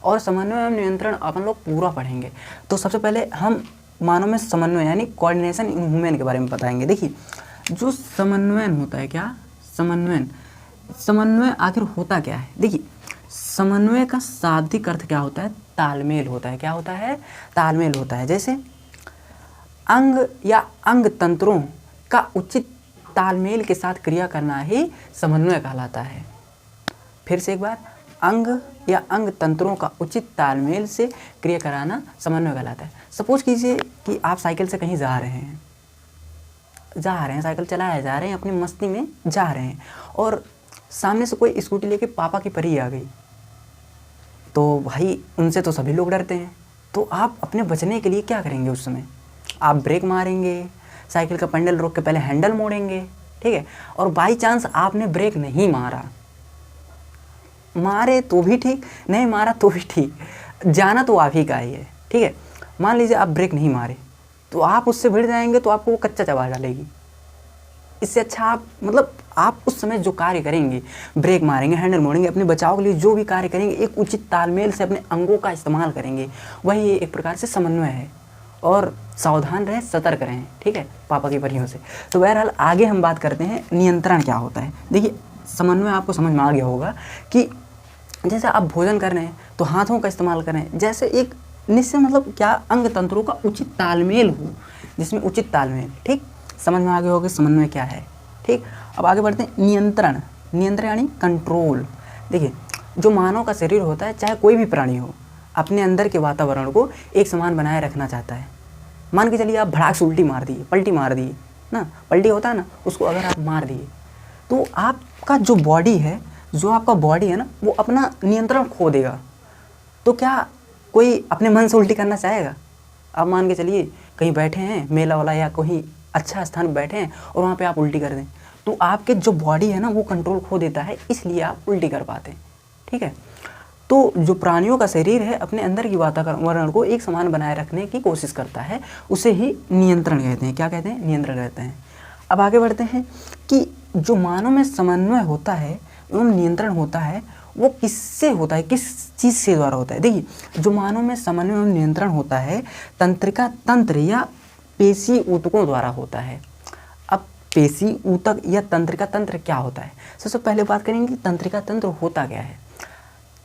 और समन्वय एवं नियंत्रण अपन लोग पूरा पढ़ेंगे। तो सबसे पहले हम मानव में समन्वय यानी कोऑर्डिनेशन इन ह्यूमन के बारे में बताएंगे। देखिए जो समन्वयन होता है, क्या समन्वय आखिर होता क्या है। देखिए समन्वय का शाब्दिक अर्थ क्या होता है, तालमेल होता है। क्या होता है, तालमेल होता है। जैसे अंग या अंग तंत्रों का उचित तालमेल के साथ क्रिया करना ही समन्वय कहलाता है। फिर से एक बार, अंग या अंग तंत्रों का उचित तालमेल से क्रिया कराना समन्वय कहलाता है। सपोज कीजिए कि आप साइकिल से कहीं जा रहे हैं, साइकिल चलाए जा रहे हैं, अपनी मस्ती में जा रहे हैं, और सामने से कोई स्कूटी लेके पापा की परी आ गई। तो भाई उनसे तो सभी लोग डरते हैं, तो आप अपने बचने के लिए क्या करेंगे उस समय, आप ब्रेक मारेंगे, साइकिल का पेंडल रोक के पहले हैंडल मोड़ेंगे, ठीक है। और बाई चांस आपने ब्रेक नहीं मारे तो भी ठीक, नहीं मारा तो भी ठीक, जाना तो आप ही का ही है, ठीक है। मान लीजिए आप ब्रेक नहीं मारे तो आप उससे भिड़ जाएंगे तो आपको वो कच्चा चबा डालेगी। इससे अच्छा आप उस समय जो कार्य करेंगे, ब्रेक मारेंगे, हैंडल मोड़ेंगे, अपने बचाव के लिए जो भी कार्य करेंगे एक उचित तालमेल से अपने अंगों का इस्तेमाल करेंगे, वही एक प्रकार से समन्वय है। और सावधान रहें, सतर्क रहें, ठीक है, पापा की परियों से। तो बहरहाल आगे हम बात करते हैं नियंत्रण क्या होता है। देखिए समन्वय आपको समझ में आ गया होगा कि जैसे आप भोजन कर रहे हैं तो हाथों का इस्तेमाल करें, जैसे एक निश्चय क्या अंग तंत्रों का उचित तालमेल हो, जिसमें उचित तालमेल, ठीक, समझ में आ गया होगा समन्वय क्या है, ठीक। अब आगे बढ़ते हैं नियंत्रण यानी कंट्रोल। देखिए जो मानव का शरीर होता है, चाहे कोई भी प्राणी हो, अपने अंदर के वातावरण को एक समान बनाए रखना चाहता है। मान के चलिए आप भड़ाक से उल्टी मार दिए, पलटी मार दिए ना, पलटी होता है ना, उसको अगर आप मार दिए तो आपका जो बॉडी है ना, वो अपना नियंत्रण खो देगा। तो क्या कोई अपने मन से उल्टी करना चाहेगा। आप मान के चलिए कहीं बैठे हैं, मेला वाला या कोई अच्छा स्थान बैठे हैं और वहाँ पे आप उल्टी कर दें, तो आपके जो बॉडी है ना वो कंट्रोल खो देता है, इसलिए आप उल्टी कर पाते हैं, ठीक है। तो जो प्राणियों का शरीर है अपने अंदर की वातावरण को एक समान बनाए रखने की कोशिश करता है, उसे ही नियंत्रण कहते हैं। क्या कहते हैं, नियंत्रण कहते हैं। अब आगे बढ़ते हैं कि जो मानव में समन्वय होता है एवं नियंत्रण होता है वो किससे होता है, किस चीज़ से द्वारा होता है। देखिए जो मानव में समन्वय एवं नियंत्रण होता है तंत्रिका तंत्र या पेशी ऊतकों द्वारा होता है। अब पेशी ऊतक या तंत्रिका तंत्र क्या होता है, सबसे पहले बात करेंगे कि तंत्रिका तंत्र होता क्या है।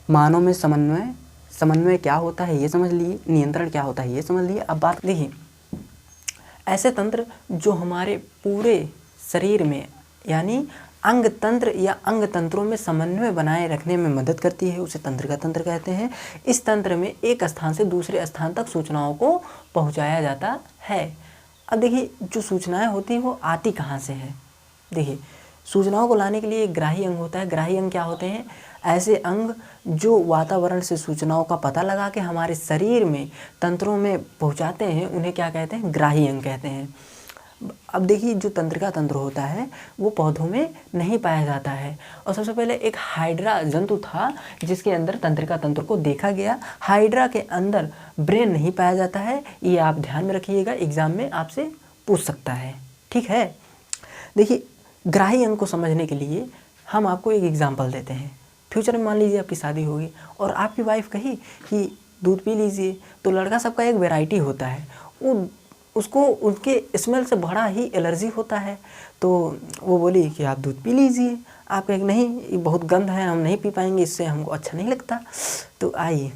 मानव में समन्वय क्या होता है ये समझ लिए, नियंत्रण क्या होता है ये समझ लिए। अब बात देखिए, ऐसे तंत्र जो हमारे पूरे शरीर में यानी अंग तंत्र या अंग तंत्रों में समन्वय बनाए रखने में मदद करती है, उसे तंत्रिका तंत्र कहते हैं। इस तंत्र में एक स्थान से दूसरे स्थान तक सूचनाओं को पहुंचाया जाता है। अब देखिए जो सूचनाएं होती हैं वो आती कहाँ से है। देखिए सूचनाओं को लाने के लिए एक ग्राही अंग होता है। ग्राही अंग क्या होते हैं, ऐसे अंग जो वातावरण से सूचनाओं का पता लगा के हमारे शरीर में तंत्रों में पहुंचाते हैं, उन्हें क्या कहते हैं, ग्राही अंग कहते हैं। अब देखिए जो तंत्रिका तंत्र होता है वो पौधों में नहीं पाया जाता है, और सबसे पहले एक हाइड्रा जंतु था जिसके अंदर तंत्रिका तंत्र को देखा गया। हाइड्रा के अंदर ब्रेन नहीं पाया जाता है, ये आप ध्यान में रखिएगा, एग्जाम में आपसे पूछ सकता है, ठीक है। देखिए ग्राही अंग को समझने के लिए हम आपको एक एग्जाम्पल देते हैं। फ्यूचर में मान लीजिए आपकी शादी होगी और आपकी वाइफ कही कि दूध पी लीजिए, तो लड़का सबका एक वैरायटी होता है, उसको उनके स्मेल से बड़ा ही एलर्जी होता है, तो वो बोली कि आप दूध पी लीजिए। आप कहें नहीं ये बहुत गंद है, हम नहीं पी पाएंगे, इससे हमको अच्छा नहीं लगता। तो आइए,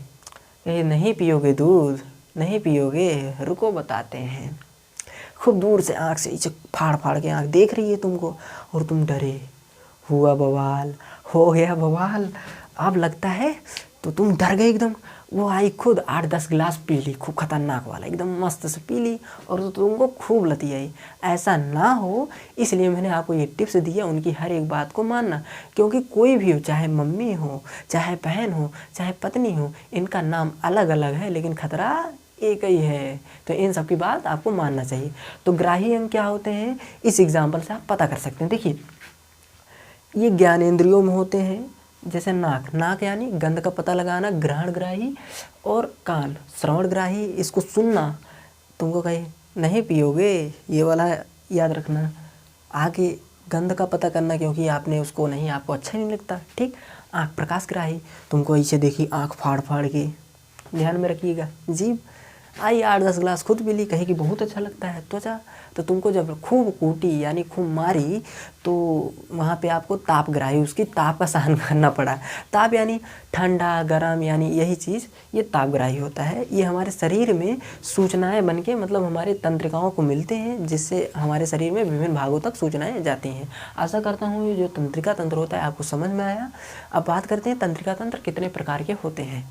ये नहीं पियोगे दूध, नहीं पियोगे, रुको बताते हैं। खूब दूर से आँख से इसे फाड़ फाड़ के आँख देख रही है तुमको, और तुम डरे, हुआ बवाल, हो गया बवाल। अब लगता है तो तुम डर गए एकदम। वो आई खुद 8-10 गिलास पी ली, खूब खतरनाक वाला, एकदम मस्त से पी ली, और तो तुमको खूब लती आई। ऐसा ना हो इसलिए मैंने आपको ये टिप्स दिया, उनकी हर एक बात को मानना, क्योंकि कोई भी हो, चाहे मम्मी हो, चाहे बहन हो, चाहे पत्नी हो, इनका नाम अलग अलग है लेकिन खतरा एक ही है, तो इन सब की बात आपको मानना चाहिए। तो ग्राही अंग क्या होते हैं इस एग्जाम्पल से आप पता कर सकते हैं। देखिए ये ज्ञानेंद्रियों में होते हैं, जैसे नाक यानी गंध का पता लगाना, ग्रहण ग्राही, और कान श्रवण ग्राही, इसको सुनना। तुमको कहे नहीं पियोगे, ये वाला याद रखना। आगे गंध का पता करना, क्योंकि आपने उसको नहीं, आपको अच्छा नहीं लगता, ठीक। आँख प्रकाशग्राही, तुमको ऐसे देखी आँख फाड़ फाड़ के, ध्यान में रखिएगा। जीभ आई 8-10 ग्लास खुद पी ली, कहेगी बहुत अच्छा लगता है। त्वचा तो तुमको जब खूब कूटी यानी खूब मारी तो वहाँ पे आपको तापग्राही, उसकी ताप का सहन करना पड़ा। ताप यानी ठंडा गरम, यानी यही चीज़, ये तापग्राही होता है। ये हमारे शरीर में सूचनाएं बन के मतलब हमारे तंत्रिकाओं को मिलते हैं, जिससे हमारे शरीर में विभिन्न भागों तक सूचनाएं जाती हैं। आशा करता हूँ ये जो तंत्रिका तंत्र होता है आपको समझ में आया। अब बात करते हैं तंत्रिका तंत्र कितने प्रकार के होते हैं।